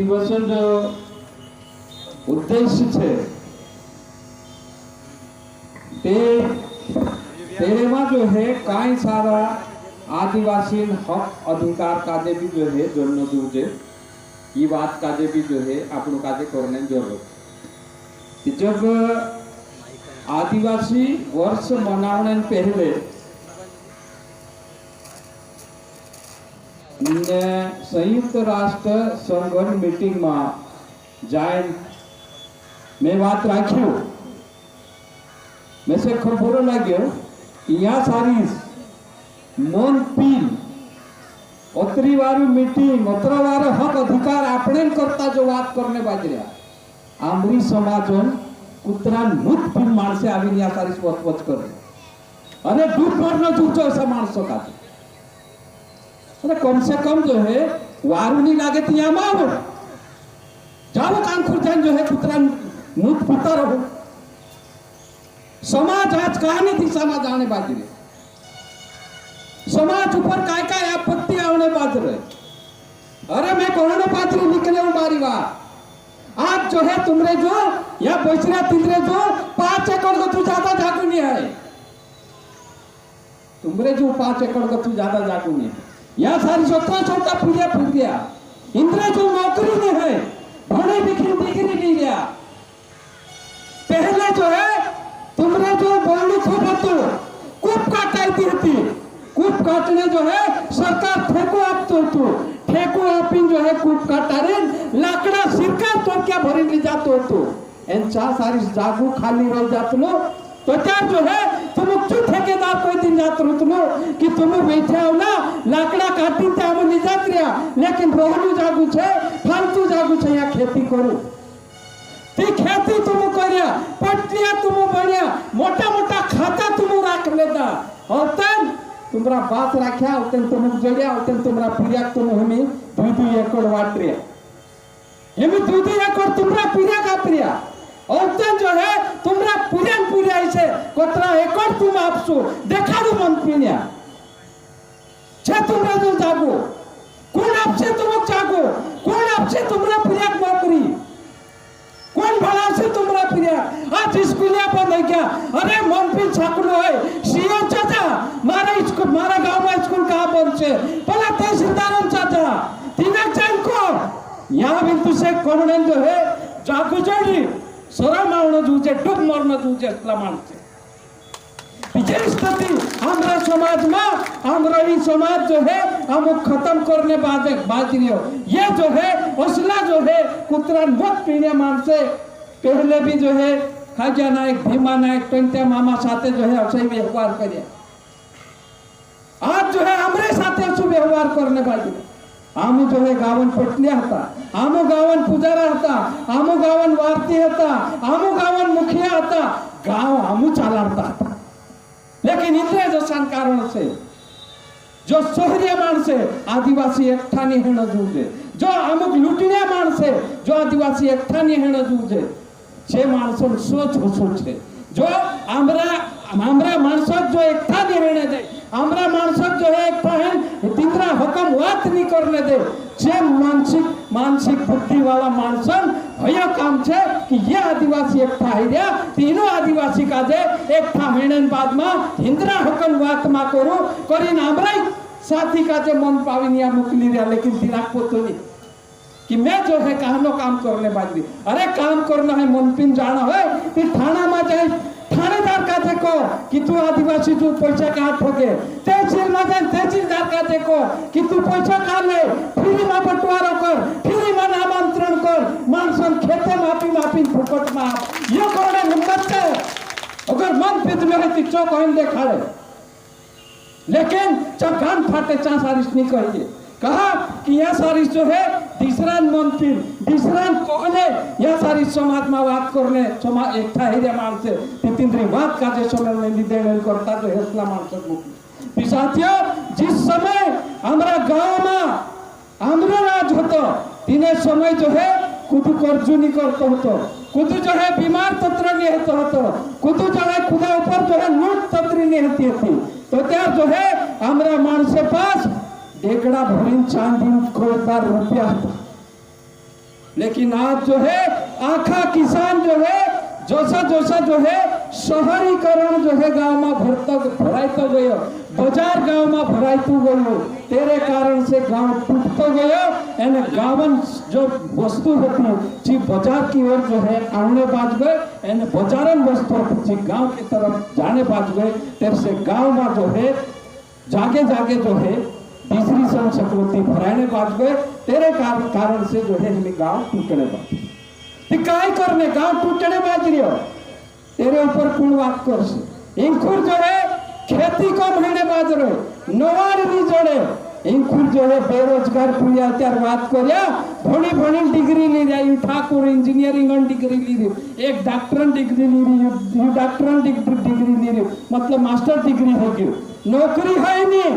अधिवेशन जो उद्देश्य छे तेरे में जो है कई सारा आदिवासी हक अधिकार काजे भी जो है जोड़ना दूजे ये बात काजे भी जो है आपनों काजे करने जरूरत। जब आदिवासी वर्ष मनाने पहले संयुक्त राष्ट्र संगठन मीटिंग में जाए मैं बात राखी मैं से खबर लगे कि यहाँ सारी मन पील ओतरी वारू मीटिंग ओतरा वारो हक अधिकार आपने करता जो बात करने बाजरिया आमरी समाजन कुतरा नुत पील मानसे आवी यहाँ सारी स्वतवच कर अने दूर मरना जूझो ऐसा मानसों का अरे कम से कम जो है वारू नहीं लागे तो यहाँ मारो जाओ कान खुर्जान जो है कुतरा नुत पीता रहो। समाज आज कहानी दिशा में जाने बाजी रहे समाज ऊपर काय काय आपत्ति आने बाज रहे। अरे मैं कहने पात्र निकले हूं बारी बात आज जो है तुमरे जो या बैसरा तिंद्रे जो 5 एकड़ को तू ज्यादा जागू नहीं है तुमरे जो 5 एकड़ को तू ज्यादा जागू नहीं है यहाँ सारी छोटा छोटा पूजा फूट गया इंद्र जो नौकरी में है भणे लिखी डिग्री नहीं गया पहले जो है तुमरे जो बोलू खूब होतो कूप काटाई थी कूप काटने जो है सरकार ठेको आपतो तो ठेको आपीन जो है कूप काटारे लाकड़ा सिरका तो क्या भरी ले जातो तो एन चा सारी जागू खाली रह जात लो तो क्या जो है तुम क्यों ठेकेदार कोई दिन जात रुतलो कि तुम बैठे हो ना लाकड़ा काटी ते हम नहीं जात रिया लेकिन रोहलू जागू छे फालतू जागू छे या खेती करू ती खेती तुम करिया पटलिया तुम बढ़िया मोटा मोटा खाता तुम राख लेता और तन तुमरा बात राख्या उतन तुम जड़िया उतन तुमरा पिरिया तुम हमें 2 एकड़ वाट रिया हमें 2 एकड़ तुमरा पिरिया का पिरिया और तन जो है तुमरा पुरन पुरिया से कोतरा एकड़ तुम आपसो देखा दो मन पिरिया छे तुमरा जो जागो कौन आपसे तुम जागो कौन आपसे तुमरा पिरिया नौकरी कौन भला से तुमरा पिरिया आज स्कूलिया बंद है क्या अरे मन पिन छाकलो है सीओ चाचा मारा गांव में स्कूल कहां बंद छे पहला तहसीलदार चाचा तीना जान को यहां बिंदु से कोमणन जो है जागो जोड़ी सरा मावण जूझे डूब मरण जूझे असला मानसे बिजली स्थिति हमरा समाज में हमरा ही समाज जो है हम खत्म करने बाज रही हो ये जो है असला जो है कुतरा मत पीने मानसे पहले भी जो है खाजा नायक भीमा नायक टंट्या मामा साथे जो है ऐसे व्यवहार करे आज जो है हमरे साथे ऐसे व्यवहार करने बाज रही आम जो है गावन पटलिया था आम गावन पुजारा था आम गावन वार्ती था आम गावन मुखिया था गांव आम चालाता था लेकिन इंद्र जसान कारण से जो शहरिया मानसे आदिवासी एकठानी हेण जूझे जो अमुक लुटिया मानसे जो आदिवासी एकठानी हेण जूझे छे मानसन सोच होसो छे जो आमरा मानसक जो एकठानी हेणे दे आमरा मानसक जो है एकठा हेन तिंद्रा हुकम वात नहीं करने दे जे मानसिक बुद्धि वाला मानसन भया काम छे कि ये आदिवासी एकठा हिरिया तीनों आदिवासी का जे एकठा हेणन बाद में हिंद्रा हुकम वात मा करो करीन आमरा साथी का जे मन पाविनिया मुकली रिया लेकिन तिराक पोतो नहीं कि मैं जो है कहनो काम करने बाजरी अरे काम करना है मन पिन जाना है फिर थाना में जाए थानेदार का देखो कि तू आदिवासी तू पैसा कहाँ ठोके तहसील में जाए तहसीलदार का देखो कि तू पैसा कहाँ ले फ्री में बंटवारा कर फ्री में नामांतरण कर मानसन खेते मापी फुकट में ये करने हिम्मत है अगर मन पित में रहती चौक हम देखा रहे लेकिन जब कान फाटे चा सारिश नहीं कहिए कहा कि यह सारिश जो है तीसरा मन फिर तीसरा कोने यह सारी समाज में बात करने समाज एकठा हिरिया मान से तिंद्री बात का जो समय में निदेन करता जो हेसला मान से मुक्ति साथियों जिस समय हमारा गांव में हमरा राज होता तीने समय जो है कुछ कर्जुनी करते होतो कुछ जो है बीमार तत्र नहीं होतो कुछ जो है खुदा ऊपर जो है लूट तत्री नहीं होती तो क्या जो है हमरा मान से पास एकड़ा भरीन चांदी को 1,000 रुपया लेकिन आज जो है आखा किसान जो है जोसा जोसा जो है शहरीकरण जो है गांव में भराइतो गयो, बाजार गांव में भराइतो गयो, तेरे कारण से गांव टूटतो गयो। एने गावन जो वस्तु होती जी बाजार की ओर जो है आने बाज गए, एने बाजारन वस्तु जी गांव की तरफ जाने बाज गए। तेरे से गांव में जो है जागे जागे जो है तीसरी संस्कृति भराने बाज गए। तेरे कारण से जो है हमें गांव टूटने बाज काय करने गांव टूटने बाज रही हो। तेरे ऊपर कौन बात कर से इंखुर जो है खेती कम होने बाज रहे नवार नहीं जोड़े इंखुर जो है बेरोजगार पुलिया त्यार बात करिया भणी भणी डिग्री ली रही ठाकुर इंजीनियरिंग डिग्री ली रही एक डॉक्टर डिग्री ली रही डॉक्टर डिग्री ली रही मतलब मास्टर डिग्री हो गई नौकरी है नहीं।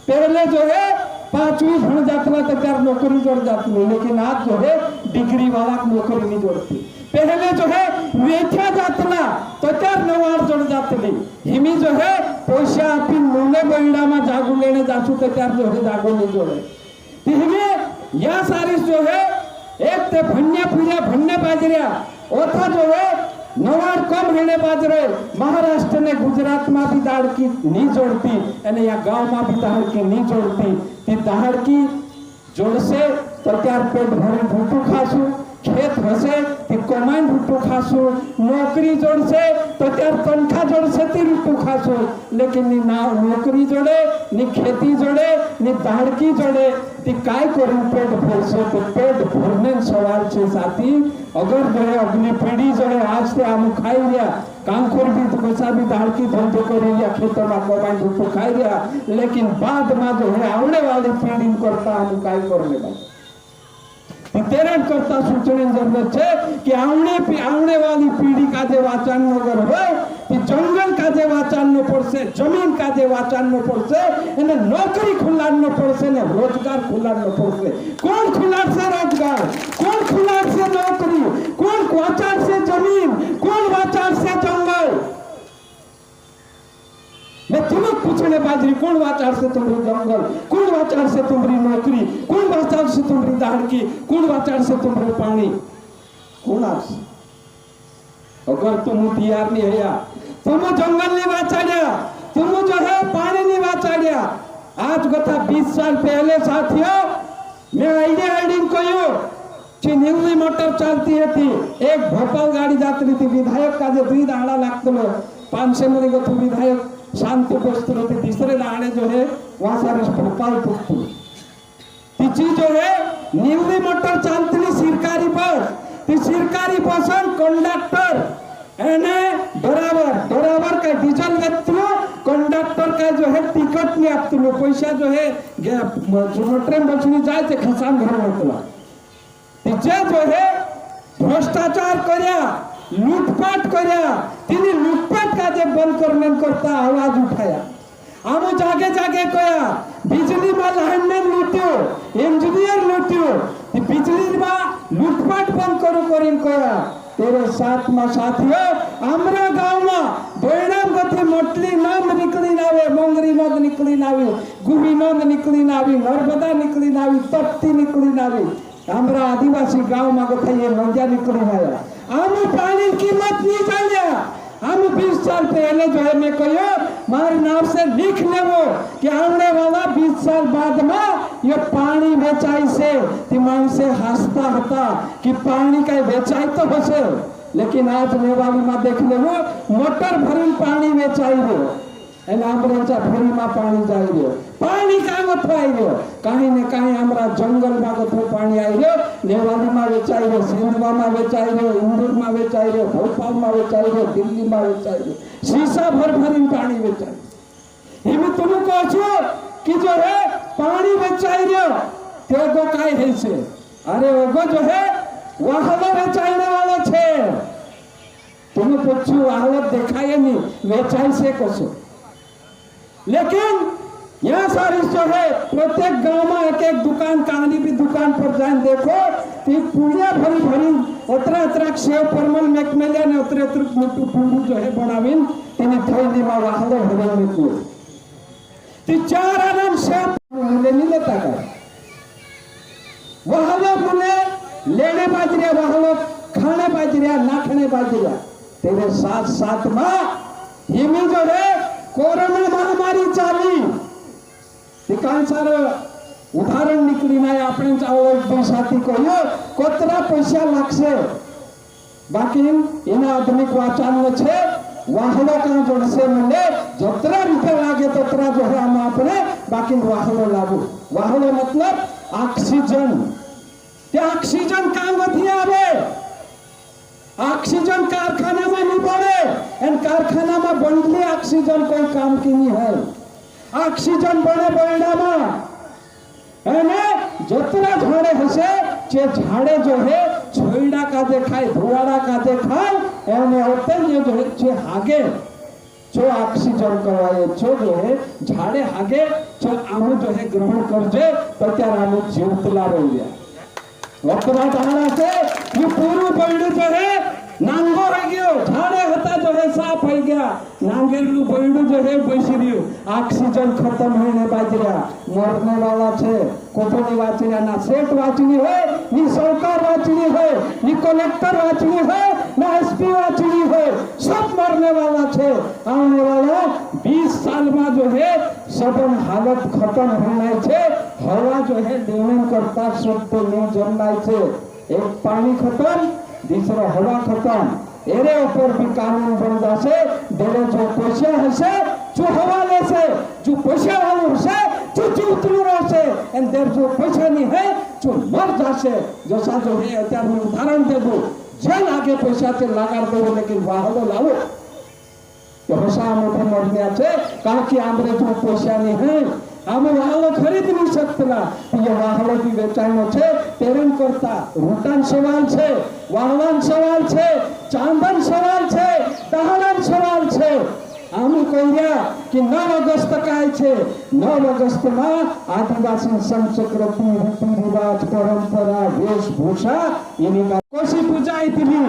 पहले जो है 5वीं भण जातला तो त्यार नौकरी जोड़ जाती लेकिन आज जो है डिग्री वाला नौकरी नहीं जोड़ती। पहले जो है वेठ्या जातला तो त्यार नवार जोड़ जातली हिमी जो है पैसा आपी मुले बंडा में जागू लेने जासू तो त्यार जो है जागू नहीं जोड़े हिमी या सारी जो है एक ते भन्या पूजा भन्ने बाजरिया ओथा जो है नवार कम रहने बाज रहे। महाराष्ट्र ने गुजरात में भी दाड़ की नहीं जोड़ती यानी या गांव में भी दाड़ की नहीं जोड़ती ती दाड़ की जोड़ से तो त्यार पेट भरे भूटू खासू खेत हसे ती कमाइन रूटू खासू नौकरी जोड़ से तो त्यार तनखा जोड़ से ती रूटू खासू लेकिन नी ना नौकरी जोड़े नी खेती जोड़े नी दाड़की जोड़े ती काय करू पेट भरसे तो पेट भरने सवाल छे साथी। अगर जो है अगली पीढ़ी जो है आज से आम खाई लिया कांकोर भी तो कैसा भी दाड़की धंधे कर लिया खेतों में कमाई रूटू खाई लिया लेकिन बाद में जो है आने वाली पीढ़ी करता हम काय करने वाले तेरे करता सूचने जरूरत है कि आने वाली पीढ़ी का जे वाचन नगर हो कि जंगल का जे वाचन न पड़से जमीन का जे वाचन न पड़से इन्हें नौकरी खुला न पड़से ने रोजगार खुला न पड़से। कौन खुला से रोजगार कौन खुला से नौकरी कौन वाचन से जमीन कौन वाचन से जंगल। मैं तुम्हें पूछने बाजरी कौन वाचार से तुम्हारी जंगल कौन वाचार से तुम्हारी नौकरी कौन वाचार से तुम्हारी दाड़की कौन वाचार से तुम्हारे पानी कौन आज अगर तुम तैयार नहीं है तुम जंगल नहीं वाचाड़िया तुम जो है पानी नहीं वाचाड़िया। आज कथा 20 साल पहले साथियों मैं आइडिया को न्यूली मोटर चलती थी एक भोपाल गाड़ी जाती थी विधायक का जो 2 दाड़ा लगता 500 मेरे को विधायक शांति बसते होते तीसरे दाड़े जो है वहां सारे भोपाल पुस्तु तिची जो है न्यूली मोटर चलती सरकारी बस कंडक्टर एने बराबर का डीजल लेते कंडक्टर का जो है टिकट नहीं आपते पैसा जो है ट्रेन बसनी जाए थे खसान घर होता तिचे जो है भ्रष्टाचार करया लूटपाट करया तिनी लूटपाट का जे बंद करने करता आवाज उठाया आमो जागे जागे कया बिजली में लाइन ने लूट्यो इंजीनियर लूट्यो बिजली में लूटपाट बंद करो करिन कया तेरे साथ में साथियों हमरा गांव में बेड़म गति मोटली नंद निकली नावे मोंगरी नंद निकली नावी गुही नंद निकली नावी नर्मदा निकली नावी तप्ती निकली नावी हमरा आदिवासी गांव में गथा ये नंदिया निकली आया हम पानी की कीमत नहीं जानिया। हम 20 साल पहले जो है मैं कहो मारे नाम से लिख लेवो कि आने वाला 20 साल बाद में ये पानी बेचाई से दिमाग से हंसता होता कि पानी का बेचाई तो होसे लेकिन आज नेवाली में देख लेवो मोटर भरी पानी बेचाई हो एनामरेचा फेरी में पानी जाई रहो पानी का मत आई रहो कहीं न कहीं हमरा जंगल में गथो पानी आई रहो नेवाली में बेचाई रहो सिंधवा में बेचाई रहो इंदौर में बेचाई रहो भोपाल में बेचाई रहो दिल्ली में बेचाई रहो शीशा भर पानी बेचाई हिम तुम कहो छो कि जो है पानी बेचाई रहो ते गो काय है से अरे वो जो है वाहन बेचाईने वाला छे तुम पूछो हालत देखाय नहीं बेचाई से कसो लेकिन यहाँ सारी जो है प्रत्येक गांव में एक दुकान कहानी भी दुकान पर जाए देखो कि पूजा भरी उतरा सेव परमल मैकमेलिया ने उतरे मोटू पूरू जो है बनाविन तिनी थैली में वाहलो भरने को ती 4 आना सेव मुले नहीं लेता का वाहलो मुले लेने होने बाजूला तेरे साथ साथ में हिमी जो है कोरोना महामारी चाली ठिकाण सारं उदाहरण निकली नाही आपण दिवसाती कहो कोतरा पैसा लागશે बाकी एना आधुनिक वाचान छे वाहनो का जोड़से मने जतरा रुपया लागे ततरा जो है हम अपने बाकी वाहनो लागू वाहनो मतलब ऑक्सीजन ते ऑक्सीजन काम वधी आवे ऑक्सीजन कारखाना में नहीं पड़े एन कारखाना में बनली ऑक्सीजन कोई काम की नहीं है ऑक्सीजन बने बरडा में एने जतरा झाड़े हसे चे झाड़े जो है छोइडा का देखाय धुआड़ा का देखाय एने होते ये जो है चे हागे जो ऑक्सीजन करवाए जो है झाड़े हागे जो आमु जो है ग्रहण करजे तो त्यार आमु जीवतला रहिया वक्रा दाना से ये पूरा बरडू जो है नांगो रह गयो झाड़े होता जो है साफ हो गया नांगेलू बरडू जो है बैसी रह्यो ऑक्सीजन खत्म होने बाजरा मरने वाला छे कोटोनी वाचनी ना सेठ वाचनी है नी सरकार वाचनी है नी कलेक्टर वाचनी है ना एसपी वाचनी है सब मरने वाला छे आने वाला 20 साल में जो है सबन हालत खत्म होना छे हवा जो है लेवन करता सब तो नहीं जमनाय छे एक पानी खत्म दूसरा हवा खत्म एरे ऊपर भी कानून बन जासे देरे जो पैसा हसे जो हवा लेसे जो पैसा वालों हसे जो जीवतलू रहसे एंड देर जो पैसा नहीं है जो मर जासे जैसा जो है अत्यार में उदाहरण दे दो जेल आगे पैसा से लगार दो लेकिन वाहनो लाओ तो हसा मोटे मरने आछे कहा कि आमरे जो पैसा नहीं है हम वाहनो खरीद नहीं सकता ये वाहनो भी बेचानो छे तेरन करता रूटान सवाल छे वाहवान सवाल छे चांदन सवाल छे दहलन सवाल छे हम कहिया कि 9 अगस्त काय छे 9 अगस्त में आदिवासी संस्कृति रीति रिवाज परंपरा वेशभूषा इन्हीं का कोशी पूजा इतनी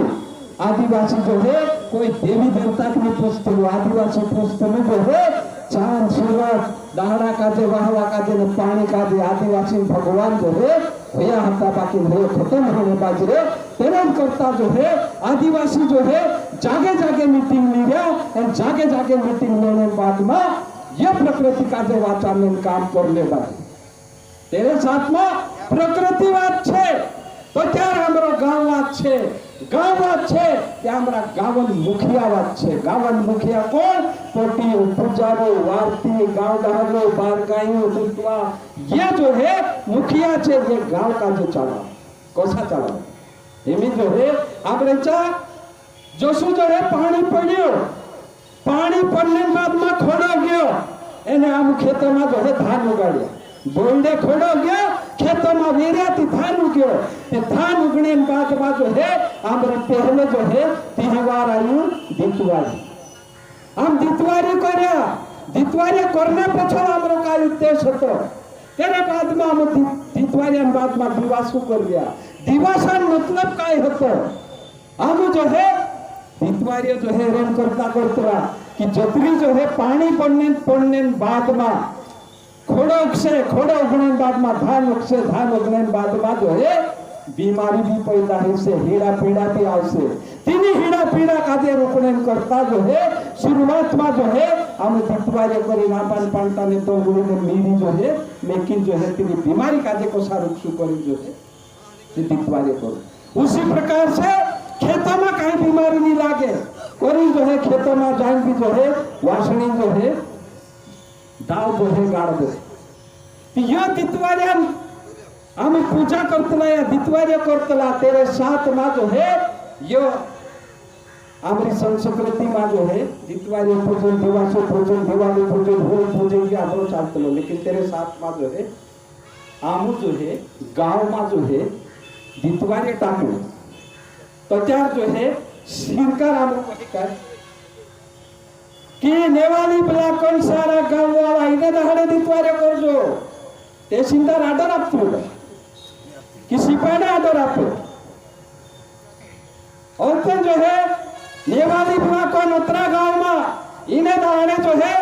आदिवासी जो है कोई देवी देवता की पूजते आदिवासी पूजते जो है चांद सूरज दहरा का जे वाहवा का जे पानी का जे आदिवासी भगवान जो है भैया हत्ता बाकी नहीं खत्म होने बाजरे तेरन करता जो है आदिवासी जो है जागे जागे मीटिंग लिया और जागे जागे मीटिंग लेने बाद में यह प्रकृति का जो वाचान काम करने बाकी तेरे साथ में प्रकृतिवाद छे तो त्यार हमरो गांववाद छे गांववाद छे ते हमरा गावन मुखियावाद छे गावन मुखिया कोण पोटी पूजारो वारती गांव दहरो बारकाई दुतवा ये जो है मुखिया छे ये गांव का जो चला कोसा चला एमी जो है आपरे चा जोसु जो है पानी पड्यो पानी पड़ने बाद में खोड़ो गयो एने आम खेतों में जो है धान उगाड़िया बोंडे खोड़ो गया खेतों में वेरिया थी धान उग्यो ते धान उगने बाद जो है हमरे पहले जो है तिहवार आयु दितवारी हम दितवारी करया दितवारी करने पछो हमरो का उद्देश्य હતો तेरे बाद में हम दितवारी बाद में दिवासु कर लिया दिवासन मतलब काय હતો हम जो है दितवारी जो है रेन करता करता कि जतरी जो है पानी पड़ने बाद में खोड़ो उगने बाद में धान उगने बाद में जो है बीमारी भी पैदा है से हीड़ा पीड़ा भी आवसे तीनी हीड़ा पीड़ा का जे रोकने करता जो है शुरुआत में जो है हम दितवारी करी नापान पांटा ने तो गुरु ने मीरी जो है लेकिन जो है तीनी बीमारी का जे को सारू छु करी जो है दितवारी करो उसी प्रकार से खेतों में कहीं बीमारी नहीं लागे करी जो है खेतों में जान भी जो है वासनी जो है दाव जो है गाड़ दे यह दितवारियन हम पूजा करतला या दितवार्य करतला तेरे साथ में जो है यो हमारी संस्कृति में जो है दितवार्य पूजन दिवासो पूजन दिवाली पूजन होली पूजन ये हम चालतलो लेकिन तेरे साथ में जो है आमु जो है गांव में जो है दितवार्य टाकू तो त्यार जो है सिरकार आमु कहिकार कि नेवाली बला कोण सारा गांव वाला इने दहाड़े दितवार्य करजो ते सिंदार आदर आपतो कि सिपाही आदर आपो और फिर जो है नेवाली बला कोण उतरा गांव में इने दहाड़े जो है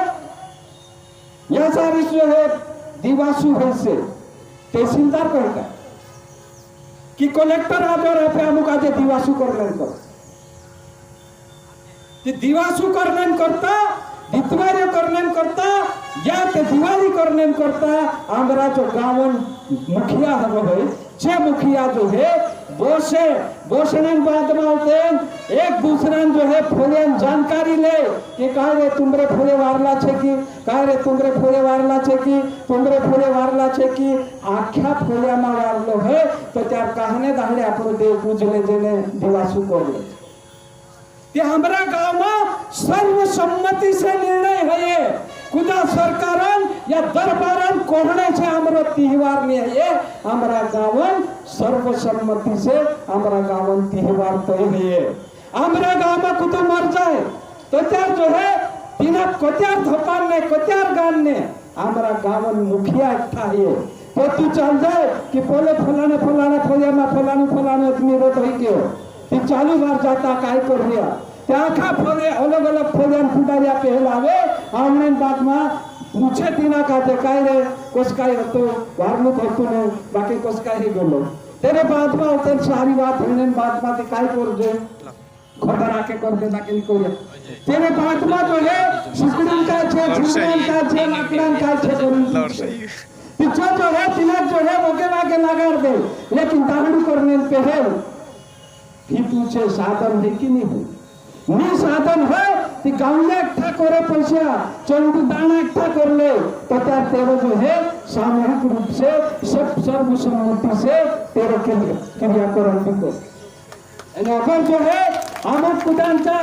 या सारी जो है दिवासु है से ते सिंदार कहता कि कलेक्टर आदर आपे अमुक आज दिवासु करने को ते दिवासू करण्यान करता दितवार्य करण्यान करता या ते दिवाळी करण्यान करता आमरा जो गावन मुखिया है जे मुखिया जो है बोसने बाद में होते एक दूसरे जो है फोलियन जानकारी ले कि कहा रे तुमरे फोले वारला छे की कहा रे तुमरे फोले वारला छे की तुमरे फोले वारला छे की आख्या फोलिया में वारलो है तो त्यार कहने दाहले आपनो देव पूजले जेने दिवासू करले ते हमरा गांव में सर्वसम्मति से निर्णय है ये कुदा सरकारन या दरबारन कोहणे से हमरो तिहवार ने है हमरा गांवन सर्वसम्मति से हमरा गांवन तिहवार तय है हमरा गांव में कुतो मर जाए तो त्यार जो है तिना कोत्यार धपान ने कोत्यार गान ने हमरा गांवन मुखिया इकट्ठा है तो तू चल जाए कि बोले फलाने फलाने फोलिया में फलाने आदमी रोत है क्यों ती चालू बार जाता काय कर रिया त्याखा फोले अलग अलग फोलियन फुटारिया पहलावे आमने बाद में पूछे तीना का ते काय रे कोस काय हतो वारमुख हतो ने बाकी कोस काय ही गेलो तेरे बाद में होते सारी बात होने बाद में ते काय कर जे खबर आके कर दे बाकी कोरिया तेरे बाद में जो है सुकड़न का छे झुमन का छे लाकड़न का छे पीछे जो है तिलक जो है ओके वाके लगार दे लेकिन दारू करने पे है भी पूछे साधन है कि नहीं है नी साधन है कि गांव में इकट्ठा करे पैसा चंदू दाना इकट्ठा कर ले तो त्यार तेरे जो है सामूहिक रूप से सब सर्वसम्मति से तेरे क्रियाकरण भी को अगर जो है हम कुदानचा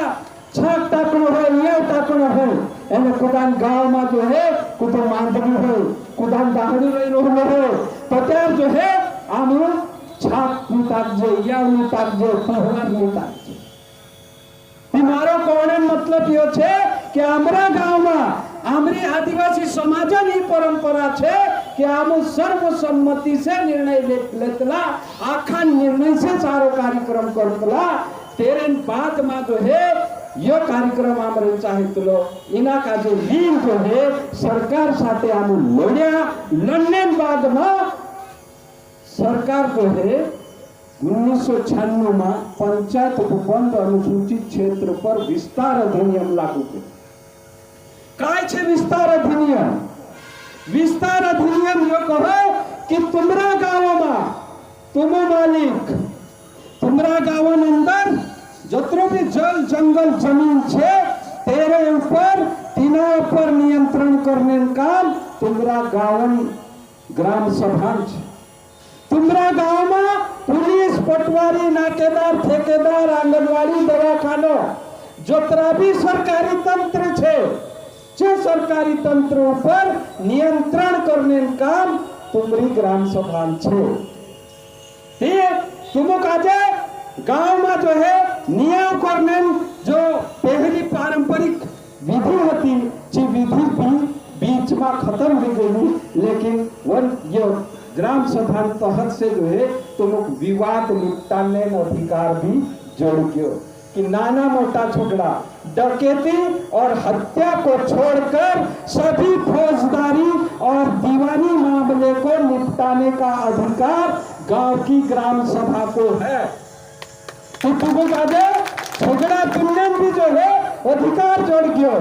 छाक टाकणो है ये टाकणो है एने कुदान गांव में जो है कुतो मांडवी है कुदान दाहड़ी रही रहलो है तो त्यार जो है हम छाक निताक जे या निताक जे पहला निताक जे मारो कोने मतलब यो छे कि हमरा गांव में आमरी आदिवासी समाजनी परंपरा छे कि हम सर्वसम्मति से निर्णय लेतला आखा निर्णय से सारो कार्यक्रम करतला तेरे बाद में जो है यो कार्यक्रम आमरे चाहितलो इना का जो लीन जो है सरकार साथे हम लड़ने बाद में सरकार जो है 1996 में पंचायत उपबंध अनुसूचित क्षेत्र पर विस्तार अधिनियम लागू किया काय छे विस्तार अधिनियम यो कहो कि तुमरा गाँव में तुम मालिक तुमरा गाँव अंदर जतरो भी जल जंगल जमीन छे तेरे ऊपर तीना पर नियंत्रण करने काम तुमरा गाँव ग्राम सभा छे तुमरा गाँव में पुलिस पटवारी नाकेदार ठेकेदार आंगनवाड़ी दवाखानो जोतरा भी सरकारी तंत्र छे जे सरकारी तंत्र पर नियंत्रण करने काम तुमरी ग्राम सभा छे ते तुम काजे गांव में जो है नियम करने जो पहली पारंपरिक विधि होती जी विधि भी बीच में खत्म हो गई लेकिन वन ये ग्राम सभा तहत से जो है तुम विवाद निपटाने अधिकार भी जोड़ गयो कि नाना मोटा झगड़ा डकैती और हत्या को छोड़कर सभी फौजदारी और दीवानी मामले को निपटाने का अधिकार गांव की ग्राम सभा को है तो झगड़ा तुमने भी जो है अधिकार जोड़ गयो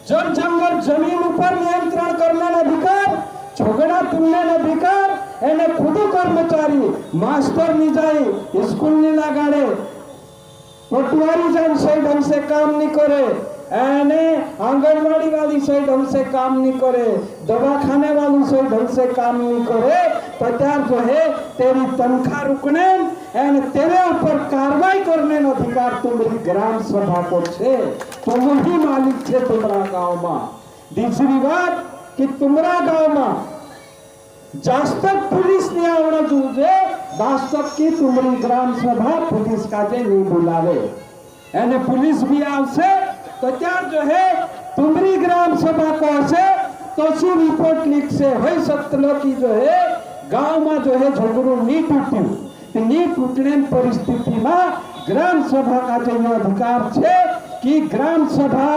जब जंगल जमीन ऊपर नियंत्रण करने अधिकार झगड़ा तुमने अधिकार एने खुद कर्मचारी मास्टर नहीं जाए स्कूल नहीं लगाड़े पटवारी जान सही ढंग से काम नहीं करे एने आंगनवाड़ी वाली सही ढंग से काम नहीं करे दवाखाने वाली सही ढंग से काम नहीं करे तो त्यार जो है तेरी तनख्वाह रुकने एने तेरे ऊपर कार्रवाई करने अधिकार तुम्हारी ग्राम सभा को छे तुम ही मालिक छे तुम्हारा गांव में दूसरी बात कि तुम्हारा गांव में जास्तक पुलिस नहीं आवना जूझे वास्तव की तुम्हारी ग्राम सभा पुलिस का जे नहीं बुलावे एने पुलिस भी आवसे तो त्यार जो है तुम्हारी ग्राम सभा को से तो सी रिपोर्ट लिख से हो सकतलो की जो है गांव में जो है झगड़ो नहीं टूटी नहीं टूटने परिस्थिति में ग्राम सभा का जो अधिकार छे कि ग्राम सभा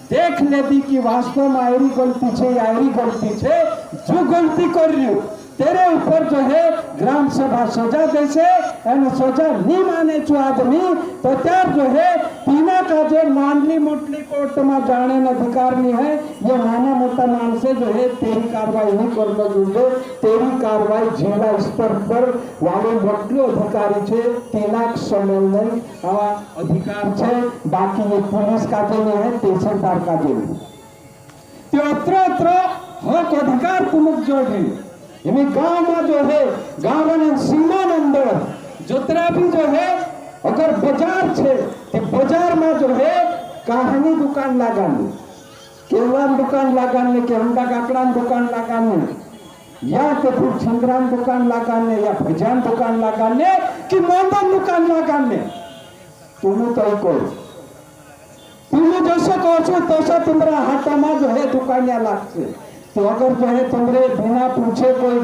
देख लेती कि वास्तव में आयरी गलती छे आयरी गलती छे जो गलती कर रही तेरे ऊपर जो है ग्राम सभा सजा देसे एने सजा नहीं माने छो आदमी तो त्यार जो है तीना का जो मानली मोटली कोर्ट में जाने न अधिकार नहीं है। ये नाना मोटा मानसे जो है तेरी कार्रवाई नहीं करना जुड़े, तेरी कार्रवाई जिला स्तर पर वाले मोटलो अधिकारी छे तीनाक सम्मेलन अधिकार छे, बाकी ये पुलिस का जो नहीं है तहसीलदार का जो नहीं। तो अत्र हक अधिकार तुमक जोड़े गांव में जो है गांव सीमा अंदर जोतरा भी जो है अगर बाजार छे तो बाजार में जो है कहानी दुकान लगानी, केवलान दुकान लगाने के अंडा काकड़ान दुकान लगाने या तो फिर छिंदरान दुकान लगाने या भजान दुकान लगाने कि मोंदन दुकान लगाने तुम्हें तो कोई तुम्हें जैसे कहो तैसा तुम्हारा हाथ में जो है दुकानिया लागसे। तो अगर जो है तुमरे बिना पूछे कोई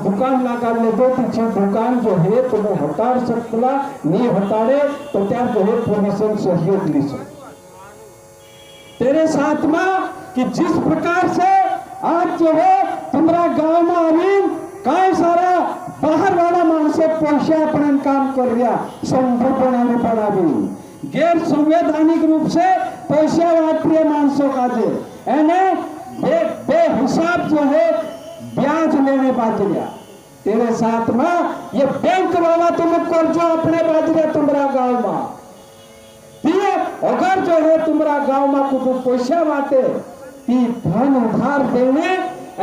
दुकान लगा ले दो पीछे दुकान जो है तुम्हें हटार सकला नहीं हटारे तो क्या जो है पुलिस सहयोग ली सकते तेरे साथ में कि जिस प्रकार से आज जो है तुम्हारा गांव में अमीन कई सारा बाहर वाला मानसे पैसा अपने काम कर रहा संभव बनाने पड़ा भी गैर संवैधानिक रूप से पैसा वापरिए मानसों का जे एने बेहिसाब जो है ब्याज लेने बाजरिया तेरे साथ में ये बैंक वाला तुम्हें कर्जा अपने बाजरिया तुम्हारा गांव में अगर जो है तुम्हारा गांव में कुछ पैसा बाटे धन उधार देने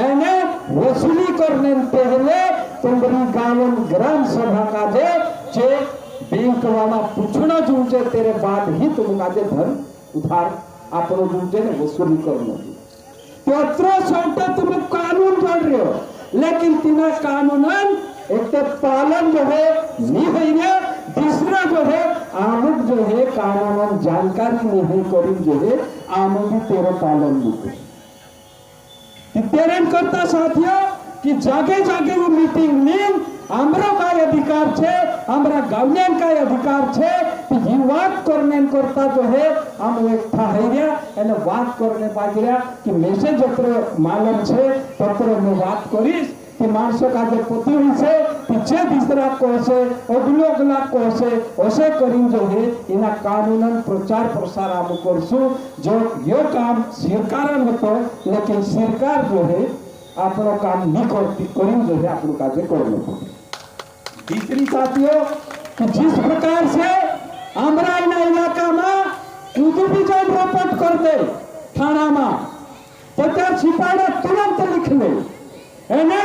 एने वसूली करने पहले तुम्हारी गांव ग्राम सभा का जे बैंक वाला पूछना जुड़े तेरे बाद ही तुम का धन उधार अपनो जुड़े ने वसूली करना तुम कानून जान रहे हो लेकिन तीना कानूनन एक तो पालन जो है नहीं है, दूसरा जो है आमुक जो है कानूनन जानकारी नहीं करी जो है आमुक भी तेरे पालन नहीं तेरे करता साथियों कि जागे जागे वो मीटिंग लीन हमरो का अधिकार छे हमरा गांवन का अधिकार छे कि ये बात करने करता जो है हम एक था है एने बात करने बाजरिया कि मैसेज जत्र मालूम छे तत्र में बात करिस कि मानसो का जो पति हुई से पीछे दूसरा को से अगलो अगला को से ऐसे करिन जो है इना कानूनन प्रचार प्रसार हम करसु जो यो काम सरकार होतो लेकिन सरकार जो है अपनो काम नहीं करती करिन जो है अपनो काजे करनो तीसरी साथियों कि जिस प्रकार से हमरा इलाका में कुछ भी जब रिपोर्ट कर दे थाना में तो क्या छिपाड़ा तुरंत लिख ले एने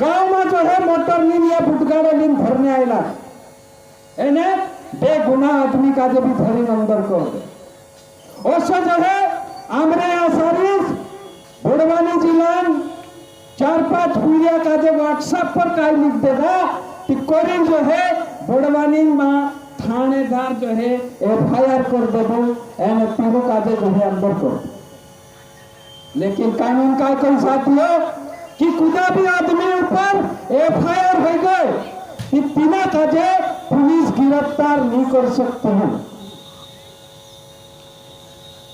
गांव में जो है मोटर लीन या बुटगाड़ा लीन भरने आएला एने बेगुनाह आदमी का जो भी धरी अंदर कर दे उससे जो है हमरे यहाँ सारिस बुड़वानी जिला 4-5 पीढ़िया का जो व्हाट्सएप पर का लिख देगा कोरिन जो है बुड़वानी में थानेदार जो है FIR कर देबो एने तीनों का जो है अंदर कर लेकिन कानून का कोई साथियों कि कुदा भी आदमी ऊपर FIR हो गए कि तीना का जो पुलिस गिरफ्तार नहीं कर सकते हैं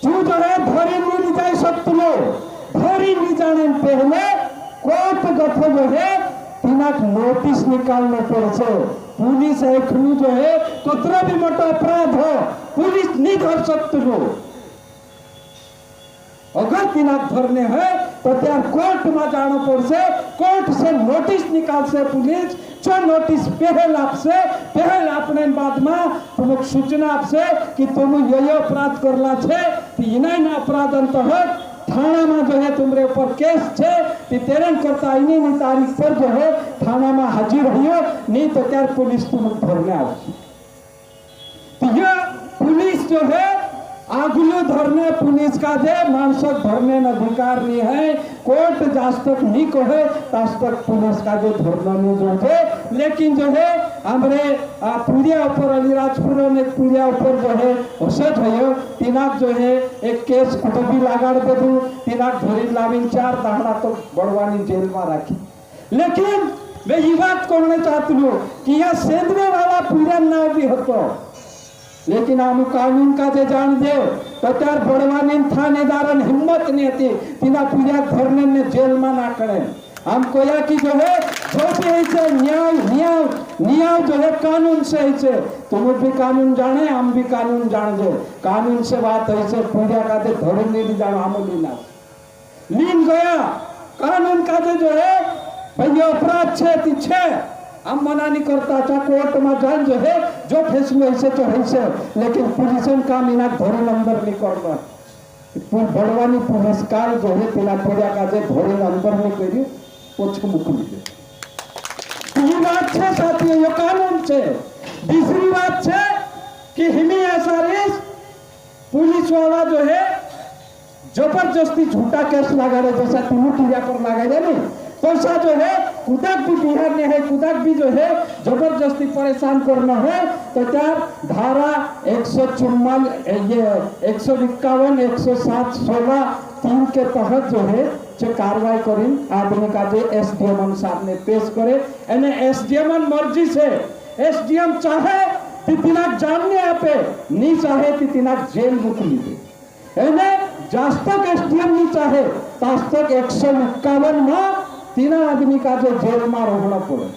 जो है धरी नहीं जा सकते धरी नहीं जाने पहले कोर्ट गठो जो है तीनाक नोटिस निकालने पड़े पुलिस एखनी जो है कतरा भी मोटा अपराध हो पुलिस नहीं धर सकते हो अगर तीनाक धरने है तो त्यार कोर्ट में जाना पड़े कोर्ट से नोटिस निकाल से पुलिस जो नोटिस पहल आपसे पहल अपने बाद में तुम सूचना आपसे कि तुम ये अपराध करला छे तो इना अपराध अंतर्गत थाना में जो है तुम्हारे ऊपर केस छे कि तेरन करता इन्हीं तारीख पर जो है थाना में हाजिर हो नहीं तो क्या पुलिस तुम धरने आवश्यक तो ये पुलिस जो है आगुलो धरने पुलिस का जे मानसक धरने अधिकार नहीं है कोर्ट जब तक नहीं कहे तब तक पुलिस का जो धरना नहीं जोड़े लेकिन जो है हमारे पुलिया ऊपर अलीराजपुर में पुलिया ऊपर जो है औसत हो तीनाक जो है एक केस कुटुंबी लगाड़ दे दू तीनाक धरी लाविन 4 दाहड़ा तो बड़वानी जेल में रखी लेकिन मैं ये बात कहना चाहती हूँ कि यह सेंधवे वाला पुलिया नाव भी होता लेकिन हम कानून का जे जान दे तो त्यार बड़वानी थानेदारन हिम्मत नहीं थी तीना पुलिया धरने ने जेल में ना करे हमको या कि जो है जो भी है न्याय जो है कानून से है। तुम भी कानून जाने, हम भी कानून जान दो। कानून से बात है पूजा का दे धोरे नहीं जानो हम लीन गया कानून का जो है भाई अपराध छे हम मना नहीं करता। कोर्ट में जान जो है जो फैसलो है लेकिन पुलिस काम इना धोरे अंदर नहीं करना। बड़वानी पुलिस काल जो है तेना पूजा का धोरे अंदर नहीं करी पोछ मुकली दे। ये बात है साथियों, ये कानून है। दूसरी बात है कि हिमी एसआरएस पुलिस वाला जो है जबरदस्ती झूठा केस लगा रहे, जैसा तिमुटिया पर लगा रहे नहीं वैसा जो है कुदाक भी बिहार में है। कुदाक भी जो है जबरदस्ती परेशान करना है तो क्या धारा 154 ये 151 107 16 3 के तहत जो है कार्रवाई करें आदमी का जो एसडीएम सामने पेश करे। यानी एसडीएम मर्जी से एसडीएम चाहे तिना जानने आपे नहीं चाहे तिना जेल मुकली दे। यानी जब तक एसडीएम नहीं चाहे तब तक 151 में तीन आदमी का जो जेल में रहना पड़े।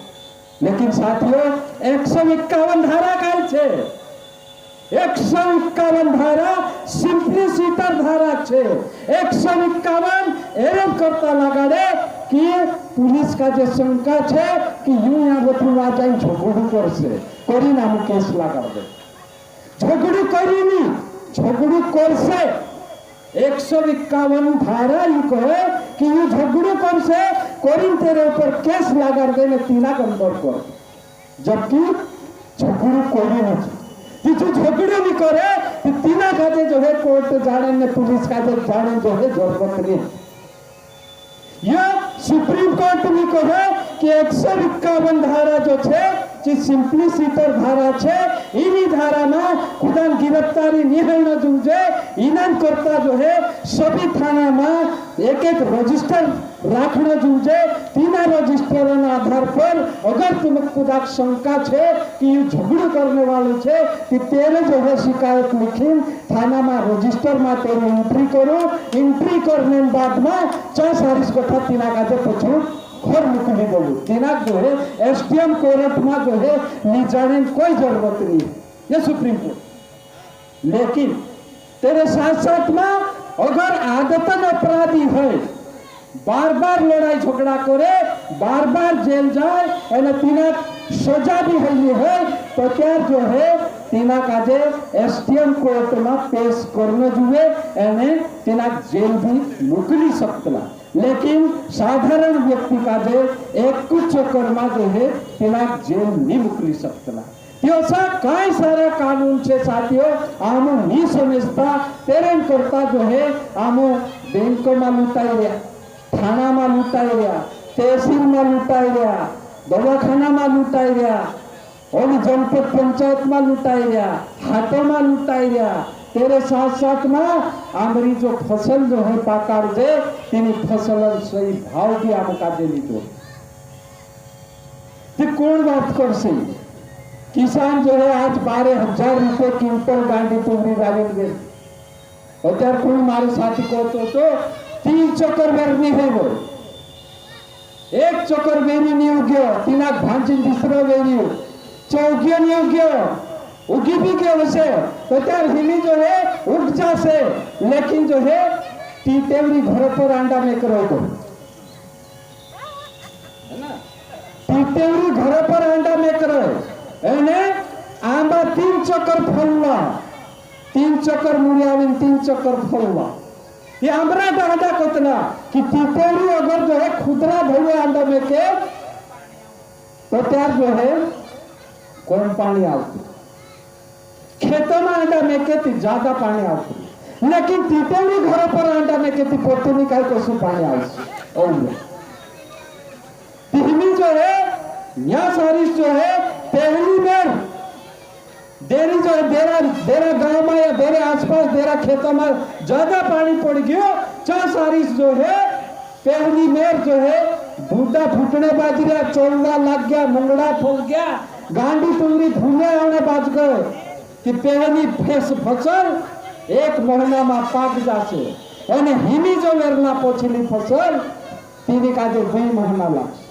लेकिन साथियों 151 धारा का 151 धारा सिंप्लिसिटर धारा छे। 151 एरम करता लगा दे कि पुलिस का जो शंका छे कि यूं यहाँ बतुआ जाए झगड़ू कर से करी नाम केस लगा दे। झगड़ू करी नहीं झगड़ू कर से 151 धारा ये कहे कि ये झगड़ू कर से करीन तेरे ऊपर केस लगा देने तीना अंदर कर। जबकि झगड़ू कोई नहीं जो झगड़ू नहीं करे तो तीना खाते जो है कोर्ट जाने ने पुलिस का जाने जो है जरूरत नहीं। यह सुप्रीम कोर्ट ने कहे कि 151 धारा जो है सिंप्लिसिटर धारा छे। इन्हीं धारा में खुदान गिरफ्तारी नहीं न जूझे इनाम करता जो है सभी थाना में एक रजिस्टर रखना जूझे। तीन रजिस्टर आधार पर अगर तुम खुदा शंका छे कि ये झगड़ू करने वाले छे कि तेरे जो है शिकायत लिखी थाना में रजिस्टर में तेरे एंट्री करो। एंट्री करने बाद में 4 कथा तीना का पूछू घर मुकली बोलू तीना जो है एसडीएम कोर्ट में जो है ले जाने कोई जरूरत नहीं है। ये सुप्रीम कोर्ट। लेकिन तेरे साथ साथ में अगर आदतन अपराधी है बार बार लड़ाई झगड़ा करे बार बार जेल जाए एने तीना सजा भी है तो क्या जो है तीना का जे एसडीएम कोर्ट में पेश करने जुए एने तीना जेल भी मुकली सकता। लेकिन साधारण व्यक्ति का जे एक कुछ चक्कर में जो है तीना जेल नहीं मुकली सकता। ऐसा कई सारे कानून छे साथियों आमो नहीं समझता तेरे करता जो है आमो बैंक में लुटाई रहा, थाना में लुटाई रहा, तहसील में लुटाई रहा, दवाखाना में लुटाई रहा और जनपद पंचायत में लुटाई रहा, हाथों में लुटाई रहा। तेरे साथ साथ में आमरी जो फसल जो है पाकार दे तीन फसल सही भाव भी आम का दे लीधो। कौन बात कर से किसान जो है आज 12,000 रुपए क्विंटल गांडी तुमरी डालें गए और कोई मारे साथी को तो 3 चक्कर बेरनी है वो 1 चक्कर बेरी नहीं उग्यो तीना भांजी दूसरा बेरी चौगियो नहीं उग्यो उगी भी गया वैसे तो त्यार हिमी जो है उग जा से लेकिन जो है टीटेवरी घर पर अंडा में करो है ना टीटेवरी घर पर अंडा में करो एने आंबा 3 चक्कर फलवा 3 चक्कर मुड़ियाविन 3 चक्कर फलवा ये आंबरा अंडा कतना कि टीटेवरी अगर जो है खुदरा भले अंडा में के तो त्यार जो है कौन पानी आती खेतों में अंडा में के ज्यादा पानी आती लेकिन टीटेवरी घर पर अंडा में के पोते निकाल कसु पानी आती और तिहमी जो है यहाँ सारी जो है पहली बार देरी जो है देरा गांव में या देरे आसपास देरा खेतों में ज्यादा पानी पड़ गया चार सारी जो है पहली मेर जो है बूढ़ा फूटने बाज गया चोलना लग गया मुंगड़ा फूल गया गांडी टुंगरी धुने आने बाज गए कि पहली फसल 1 महीना में पाक जासे यानी हिमी जो वेरना पोछली फसल तीने काजे 2 महीना लागશે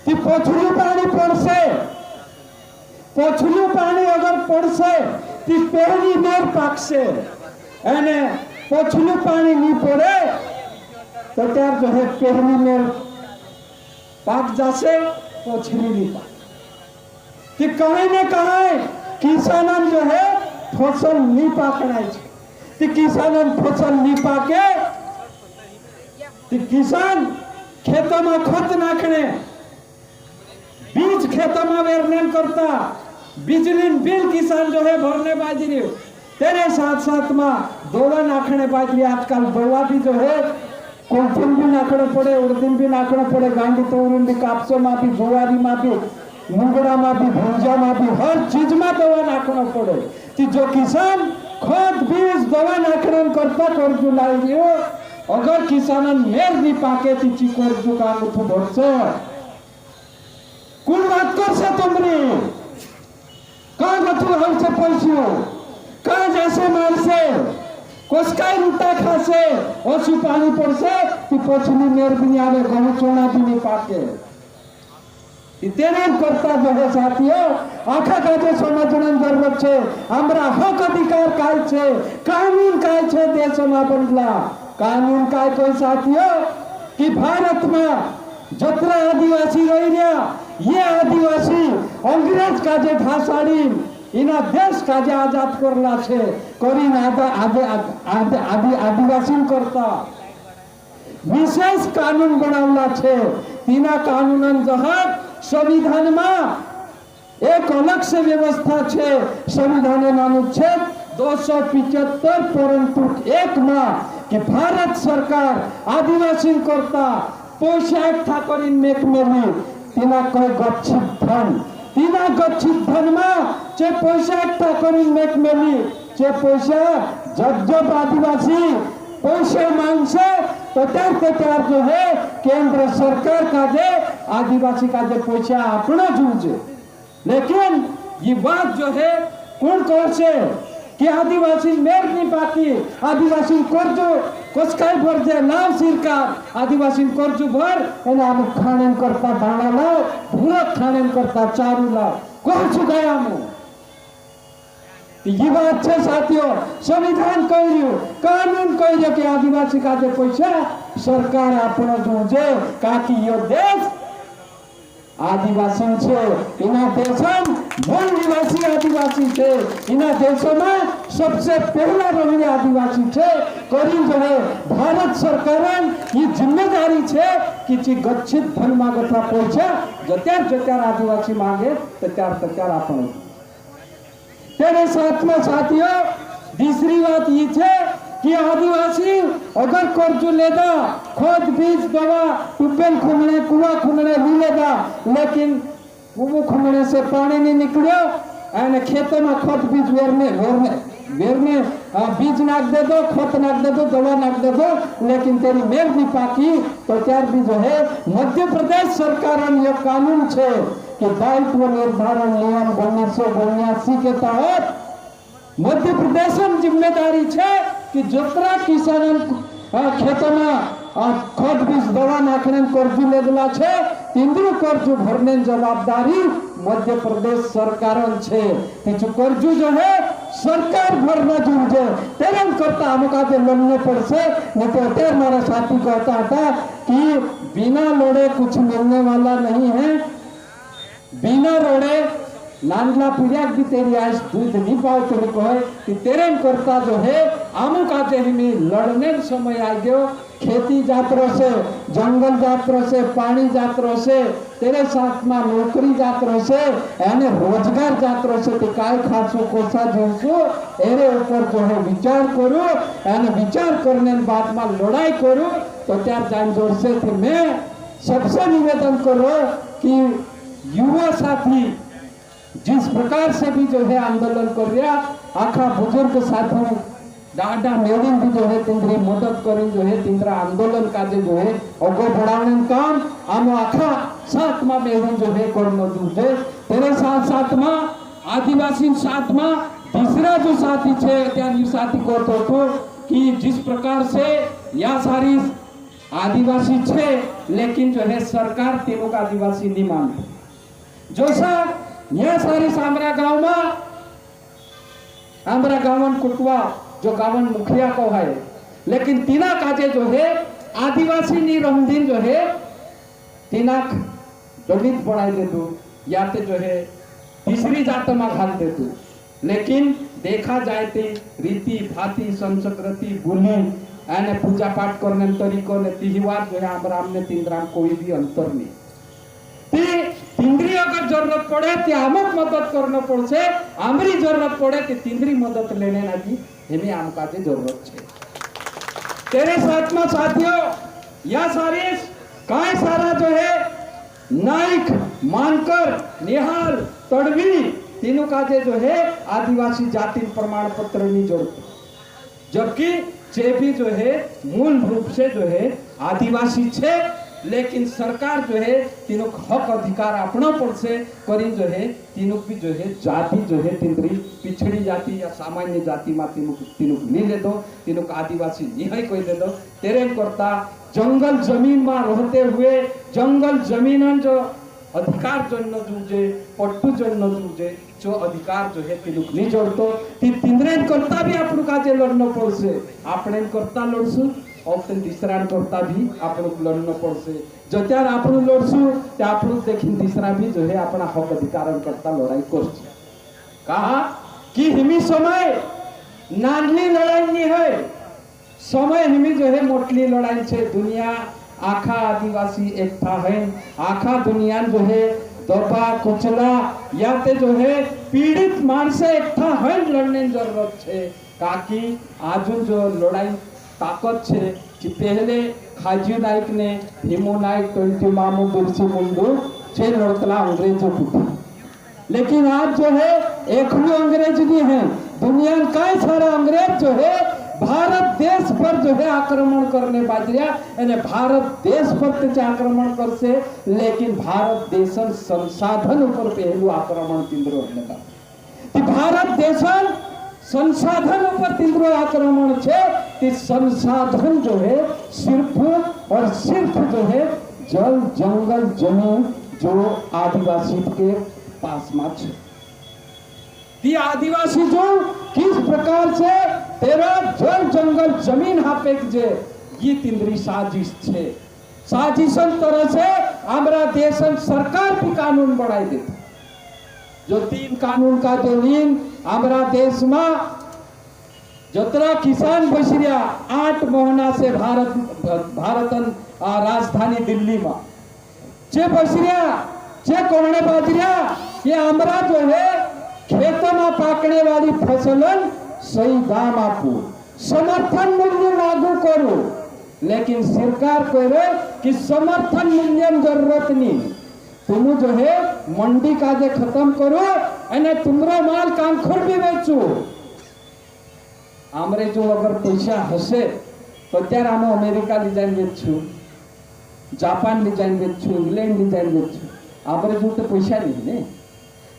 ती पोछलू पानी पड़से पोछलू पानी अगर पड़से ती पहली मेर पाकसे અને पोछलू पानी नहीं पड़े तो त्यार जो है पहली मेर पाक जासे पोछली नहीं पाक कि कहीं न कहीं किसान जो है फसल नहीं पाकना कि किसान फसल नहीं पाके कि किसान खेतों में खत नाखने बीज खेतों में वेरने करता बिजली बिल किसान जो है भरने बाजरी तेरे साथ साथ में दवा नाखने बाजरी आजकल दवा भी जो है कोलथिन भी नाखना पड़े उड़दीन भी नाखना पड़े गांडी तोरण भी कापसो में भी जुवारी में भी मुंगड़ा में भी भूंजा में भी हर चीज में दवा नाखना पड़े कि जो किसान खत बीज दवा नाखना करता कर्जु लाई दियो अगर किसान मेर नहीं पाके तीची कर्जु का मुठो भरसे कुल बात कर से तुमरी कहाँ गथु हमसे पैसो कहाँ जैसे मार से कोसकाई रूटा खासे ओसु पानी पड़से कि पछली मेर भी आवे गहू चोना भी नहीं पाके इतने करता जो है साथियों आखा काजे समझने जरूरत है हमरा हक अधिकार काय छे कानून काय छे देश में बनला कानून काय कोई साथियों कि भारत में जतरा आदिवासी रही रहा ये आदिवासी अंग्रेज काजे ढासाड़ी इना देश काजे आजाद करला छे करीन आदिवासी करता विशेष कानून बनावला छे तीना कानून जहाज संविधान में एक अलग से व्यवस्था छे संविधान अनुच्छेद 275 परंतु 1 में कि भारत सरकार आदिवासी करता पैसा एकठा करीन मेक मेली तीना कोई गच्छित धन में चे पैसा एकठा करीन मेक मेली चे पैसा जब आदिवासी पैसे मांगसे तो त्यार जो है केंद्र सरकार का दे आदिवासी का दे पैसा अपना जूझे लेकिन ये बात जो है कौन कौन से कि आदिवासी मेर नहीं पाती आदिवासी कर्जो कोसकाई भर दे लाव सरकार आदिवासी कर्जो भर एना हम खाने करता दाना लाओ भूरत खाने करता चारू लाओ कौन चुकाया मु ये बात है साथियों संविधान कह कानून कह कि आदिवासी का जो पैसा सरकार अपना जूझे काकि यो देश आदिवासी छे इना देशम मूल निवासी आदिवासी छे इना देशों में सबसे पहला रही आदिवासी छे करीन जो है भारत सरकार ये जिम्मेदारी छे कि ची गच्छित धन मागता पैसा जत्यार आदिवासी मांगे त्यार आपण तेरे साथ में साथियों दूसरी बात ये छे कि आदिवासी अगर कर्ज लेदा खोद बीज दवा ट्यूबवेल खुलने कुआ खुलने भी लेदा लेकिन कुओं खुलने से पानी नहीं निकलियो एने खेतों में खत बीज वेरने बीज नाक दे दो खत नाक दे दो दवा नाक दे दो लेकिन तेरी मेर नहीं पाकी तो त्यार भी जो है मध्य प्रदेश सरकार ने यह कानून छे कि दायित्व निर्धारण नियम 1982 के तहत मध्य प्रदेश में जिम्मेदारी छे कि जोतरा किसान खेतों में खत बीज दवा नाखने कर्जु लेगला छे तिंद्रु कर्जु भरने जवाबदारी मध्य प्रदेश सरकार छे तीचु कर्जु जो है सरकार भरना जूझे तेरन करता हमका जे लड़ने पड़से नहीं तो तेर मेरा साथी कहता था कि बिना लोड़े कुछ मिलने वाला नहीं है बिना रोड़े लांडला पीड़िया भी तेरी आज दूध नहीं पाओ तेरे को है कि तेरे करता जो है आमू का में लड़ने समय आ गयो खेती जात्रों से जंगल जात्रों से पानी जात्रों से तेरे साथ में नौकरी जात्रों से यानी रोजगार जात्रों से ते काय खासो कोसा जोसो एरे ऊपर जो है विचार करो यानी विचार करने बाद में लड़ाई करो तो त्यार जान जोर से थी मैं सबसे निवेदन करो कि युवा साथी जिस प्रकार से भी जो है आंदोलन कर रहा आखा बुजुर्ग साथी दादा मेरिन भी जो है तिंद्री मदद करें जो है तिंद्रा आंदोलन का जो है अगो बढ़ाने काम हम आखा साथ में मेरिन जो है करना जूझे तेरे साथ साथ में आदिवासी साथ में तीसरा जो साथी छे त्यार साथी को तो कि जिस प्रकार से या सारी आदिवासी छे, लेकिन जो है सरकार तीनों का आदिवासी नहीं मानती। जो सब यहाँ सारी सामरा गांव में हमारा गावन कुटवा जो गावन मुखिया को है, लेकिन तीना काजे जो है आदिवासी नहीं रमदीन जो है तीना दलित बनाई दे दो या तो जो है तीसरी जात में घाल दे दो। लेकिन देखा जाए तो रीति भांति संस्कृति बोली एने पूजा पाठ करने तरीकों ने त्योहार जो है हमारा हमने तिंद्रा कोई भी अंतर नहीं। तिंद्री अगर जरूरत पड़े तो अमुक मदद करना पड़े, हमारी जरूरत पड़े तो तिंद्री मदद लेने ना की हमें आमका की जरूरत है। तेरे साथ में साथियों या सारी काय सारा जो है नाइक मानकर निहाल तड़वी तीनों का जो है आदिवासी जाति प्रमाण पत्र नहीं जोड़ते, जबकि जे भी जो है मूल रूप से जो है आदिवासी छे, लेकिन सरकार जो है तीनों हक अधिकार अपना पर से करी जो है तीनों की जो है जाति जो है तिंद्री पिछड़ी जाति या सामान्य जाति में तीनों नहीं ले दो, तीनों का आदिवासी नहीं है कोई दे दो। तेरे करता जंगल जमीन में रहते हुए जंगल जमीन जो अधिकार जन्य जूझे पट्टू जन्य जूझे जो अधिकार जो है तीनों नहीं जोड़तो तिंद्रे करता भी आपण का जे लड़ना पड़से आपने करता लड़सु और तीसरा करता भी आपण लड़ना पड़से जत्यार आपण लड़सु ते आपण देखिन तीसरा भी जो है अपना हक अधिकार करता लड़ाई करछे। कहा कि हिमी समय नानली लड़ाई नहीं है, समय हिमी जो है मोटली लड़ाई छे। दुनिया आखा आदिवासी एक था है, आखा दुनिया जो है दबा कुचला या ते जो है पीड़ित मानसे एक था है लड़ने जरूरत छे। काकी आज जो लड़ाई ताकत छे कि पहले खाजी नाइक ने भीमो नाइक तो मामू बिरसी मुंडू छे लड़तला अंग्रेजों की, लेकिन आज जो है एक भी अंग्रेज नहीं है। दुनिया का सारा अंग्रेज जो है भारत देश पर जो है आक्रमण करने बाजरिया यानी भारत देश पर तो आक्रमण कर से, लेकिन भारत देशन संसाधन ऊपर पहलू आक्रमण तिंद्रो का भारत देशन संसाधन ऊपर तिंद्रो आक्रमण छे कि संसाधन जो है सिर्फ और सिर्फ जो है जल जंगल जमीन जो आदिवासी के पास में छे। आदिवासी जो किस प्रकार से तेरा जल जंगल जमीन हापेक जे ये तिंद्री साजिश छे। साजिशन तरह से हमारा देशन सरकार भी कानून बढ़ाई देता, जो 3 कानून का जो नीम हमारा देश में जतरा किसान बसरिया 8 महीना से भारतन राजधानी दिल्ली में जे बसरिया जे कोने बाजरिया ये हमारा जो है खेतों में पाकने वाली फसलन सही दाम आपो, समर्थन मूल्य लागू करो। लेकिन सरकार कह रहे कि समर्थन मूल्य जरूरत नहीं, तुम जो है मंडी का जे खत्म करो एने तुमरो माल कांखुर भी बेचो। आमरे जो अगर पैसा हसे तो त्यार आम अमेरिका ली जाइन बेचू, जापान ली जाइन बेचू, इंग्लैंड ली जाइन बेचू। आमरे जो तो पैसा नहीं ने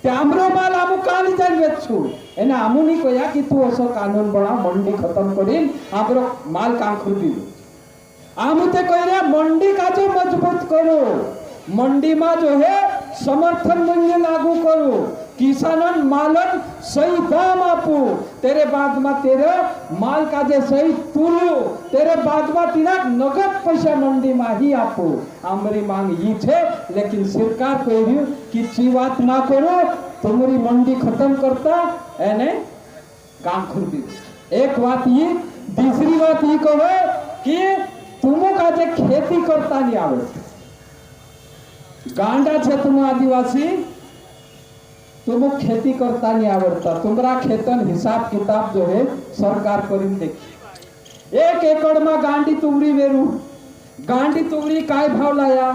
आमरो माल आमु काली जान बेचू एने आमु नहीं कया कि तू असो कानून बना मंडी खत्म करिन आमरो माल कांखुर दी आमु ते कह रहा मंडी का जो मजबूत करो, मंडी में जो है समर्थन मूल्य लागू करो, किसानन मालन सही दाम आपो, तेरे बाद में तेरे माल का जे सही तुलो, तेरे बाद में तीना नगद पैसा मंडी में ही आपो। हमारी मांग ये छे, लेकिन सरकार कह रही कि ची बात ना करो, तुम्हारी मंडी खत्म करता एने काम खुर्दी। एक बात ये, दूसरी बात ये कहो कि तुमो का जे खेती करता नहीं आवड़ता, गांडा छे तुम आदिवासी, तुम खेती करता नहीं आवड़ता, तुम्हारा खेतन हिसाब किताब जो है सरकार करीन देखी। 1 एकड़ में गांडी तुवरी वेरू, गांडी तुवरी काय भाव लाया,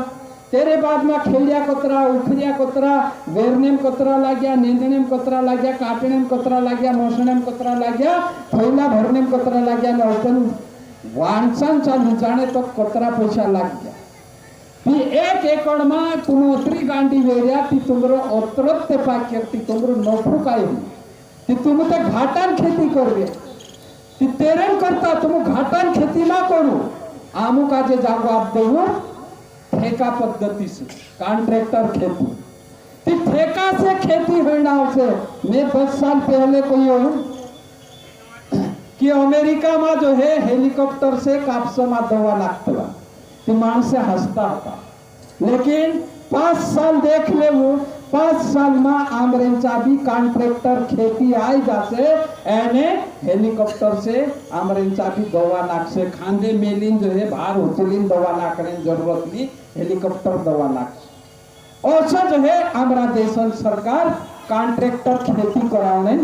तेरे बाद में खेलिया कतरा, उखरिया कतरा, वेरनेम कतरा लाग्या, नींदनेम कतरा लाग्या, काटनेम कतरा लाग्या, मोसनेम कतरा लाग्या, थैला भरनेम कतरा लाग्या, ने ओपन वांचन चालू जाने तो कतरा पैसा लाग गया। 1 एकड़ में तुम उतरी गांडी वेरिया ती तुमरो अतरत ते पाक्य ती तुमरो नफो काय ती तुम ते घाटन खेती करबे ती तेरन करता तुम घाटन खेती ना करो आमू का जे जवाब देवो ठेका पद्धति से कॉन्ट्रैक्टर खेती ती ठेका से खेती होना से मैं 10 साल पहले कोई कि अमेरिका में जो है हेलीकॉप्टर से कापसा में दवा लागतला ती माणसे हसता होता लेकिन 5 साल देख ले वो 5 साल में आमरेंचा भी कॉन्ट्रैक्टर खेती आई जासे एने हेलीकॉप्टर से आमरेंचा भी दवा नाकसे खांदे मेलिन जो है बाहर उचलिन दवा नाकने जरूरत नहीं हेलीकॉप्टर दवा नाकसे और जो है हमारा देशन सरकार कॉन्ट्रैक्टर खेती कराने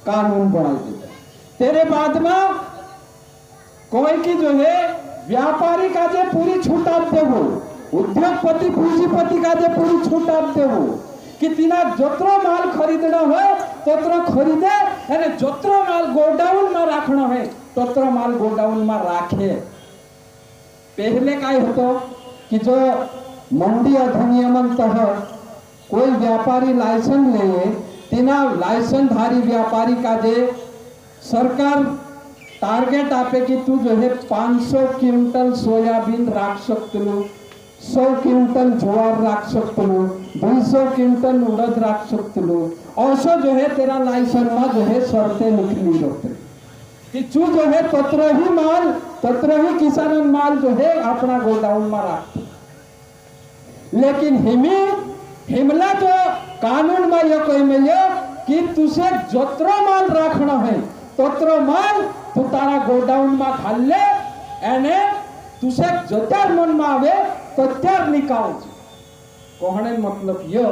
कानून बना देता तेरे बाद में कोई की जो है व्यापारी का जे पूरी छूट आप देवो उद्योगपति पूंजीपति का जे पूरी छूट आप देवो कि तिना जोत्रो माल खरीदना है तोत्रो खरीदे यानी जोत्रो माल गोडाउन में रखना है तोत्रो माल गोडाउन में राखे पहले काय होतो कि जो मंडी अधिनियम तहत कोई व्यापारी लाइसेंस ले तिना लाइसेंसधारी व्यापारी का जे सरकार टारगेट आपे कि तू जो है 500 क्विंटल सोयाबीन राख सकतलो 100 क्विंटल ज्वार राख सकतलो 200 क्विंटल उड़द राख सकतलो औसो जो है तेरा लाइसेंस में जो है शर्तें लिखनी रहती कि तू जो है तत्र ही किसान माल जो है अपना गोडाउन में रख लेकिन हिमला जो कानून में यह कोई मिले कि तुझे जोत्रो माल रखना है तोत्रो माल तू तारा गोडाउन में खाल ले एने तुझे जोत्यार मन में आवे तो त्यार निकाल कहने मतलब यो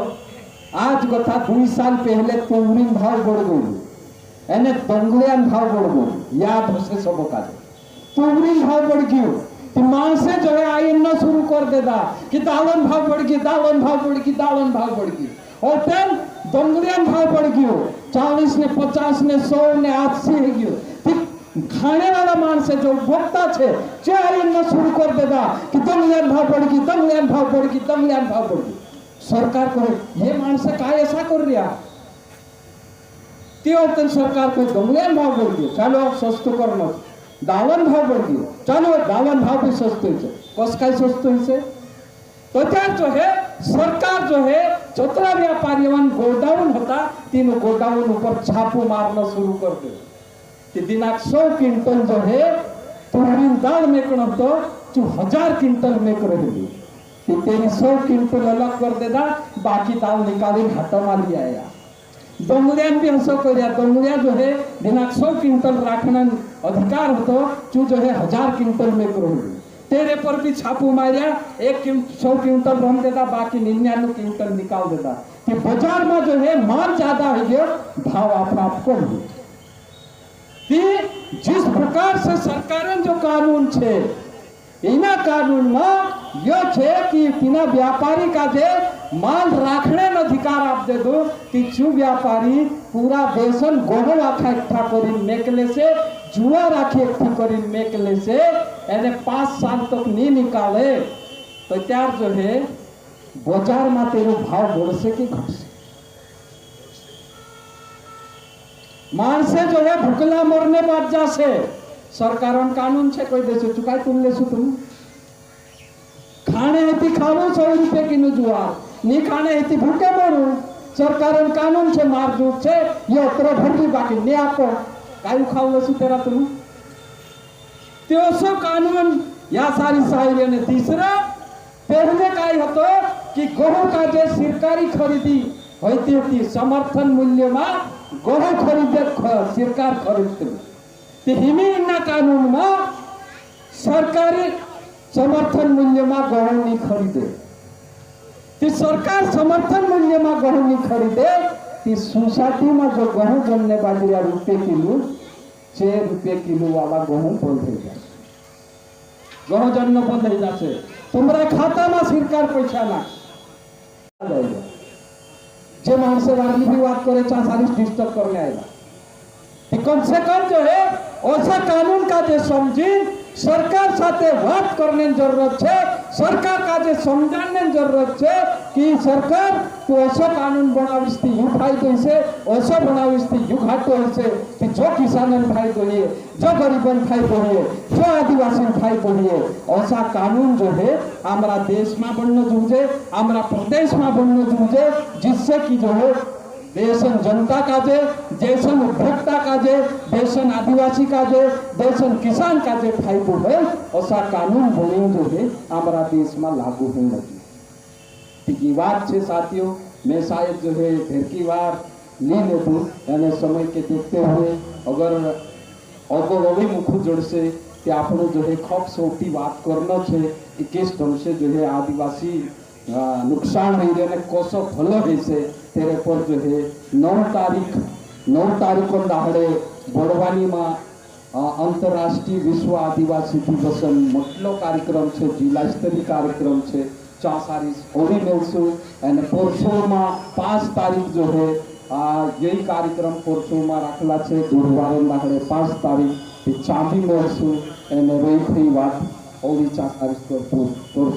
आज कथा 2 साल पहले तुमरी भाव बढ़ गई एने दंगलियान भाव बढ़ गई याद होसे सब का तुमरी भाव बढ़ गई कि मानसे जो है आई न शुरू कर देता कि दालन भाव बढ़ गई दालन भाव बढ़ गई दालन भाव बढ़ गई और फिर दंगलियान भाव बढ़ गयो 40 ने 50 ने 100 ने 80 है गयो खाने वाला मानसे जो भोक्ता छे चाहे न शुरू कर देता कि दंगलियान भाव बढ़ गई दंगलियान भाव बढ़ गई दंगलियान भाव बढ़ गई सरकार को ये मानसे काय ऐसा कर रिया त्यो सरकार को दंगलियान भाव बढ़ गयो चलो सस्तो करनो दालन भाव बढ़ गयो चलो दालन भाव भी सस्ते है कस काय सस्तो है तो क्या जो है सरकार जो है जोतरा व्यापारी गोडाउन होता तीनों गोडाउन ऊपर छापू मारना शुरू कर दे कि दिनाक 100 क्विंटल जो है तुरीन दाल में तो 1000 क्विंटल में रहेगी कि तेरी 100 क्विंटल अलग कर देता बाकी दाल निकाली घाटा मार लिया आया दंगलियान भी हंसो कर दिया दंगलिया जो है दिनाक 100 क्विंटल रखना अधिकार हो तो जो है 1000 क्विंटल में रहेगी तेरे पर भी छापू मारिया 100 क्विंटल रन देता बाकी 99 क्विंटल निकाल देता कि बाजार में जो है माल ज्यादा है गया भाव अपना आप कम है कि जिस प्रकार से सरकार जो कानून छे इना कानून में यह छे कि तिना व्यापारी का जे माल राखने न अधिकार आप दे दो कि जो व्यापारी पूरा देशन गोहो आखा इकट्ठा करी मेकले से जुआ राखी इकट्ठी करी मेकले से एने 5 साल तक नहीं निकाले तो त्यार जो है बाजार में तेरो भाव बढ़ से कि घट से मानसे जो है भूखला मरने बाद जा से सरकार कानून छे कोई देशे चुकाई तुम ले तुम खाने हेती खावो 100 रुपये किलो जुआर नहीं खाने हेती भूखे मरू सरकार कानून छे मार जूट छे ये उतरो भरली बाकी नहीं आपको कायू खाओ तेरा तुम त्योसो कानून या सारी साहित्य ने तीसरा पहले काय होतो कि गेहूं का जे सरकारी खरीदी होती थी समर्थन मूल्य में गेहूं खरीदे सरकार खरीदती ते हिमीना कानून में सरकारी समर्थन मूल्य में गेहूं नहीं खरीदे ते सरकार समर्थन मूल्य में गेहूं नहीं खरीदे कि सोसाइटी में जो गेहूं बनने वाली रुपये किलो 6 रुपये किलो वाला गेहूं बंद हो जाए गेहूं जन्म बंद हो जाए तुम्हारा खाता में सरकार पैसा ना जे मानसे वाली भी बात करे 40 डिस्टर्ब करने आएगा कम से कम जो है ऐसा कानून का जो समझी सरकार साथे बात करने जरूरत है सरकार का जे समझाने जरूरत है कि सरकार तो ऐसा कानून बनाविस थी यू फायदो से ऐसा बनाविस थी यू घाटो से कि जो किसानन फायदो है, जो गरीबन फायदो है, जो आदिवासी फायदो है, ऐसा कानून जो है हमारा देश में बनना जूझे, हमारा प्रदेश में बनना जूझे, जिससे कि जो है देशन जनता का जे, देशन उपभोक्ता का जे, देशन आदिवासी का जे, देशन किसान का जे फायदो है, ऐसा कानून बने जो है हमारा देश में लागू होना चाहिए। ठीक ये बात है साथियों, मैं शायद जो है ढेर की बार ले लेतू यानी समय के देखते हुए अगर अभी मुख जोड़ से कि आपने जो है खप सोटी बात करना है कि किस ढंग से जो है आदिवासी नुकसान हुई रहे कोसो भलो है से तेरे पर जो है 9 तारीख को दाहड़े बड़वानी में अंतर्राष्ट्रीय विश्व आदिवासी दिवस मोटलो कार्यक्रम है, जिला स्तरीय कार्यक्रम है 4 तारीख ओरी मिलसू एंड परसों में 5 तारीख जो है यही कार्यक्रम परसों में रखला है गुरुवार दाहड़े 5 तारीख चाबी मिलसू एंड रही बात ओरी 4 तारीख को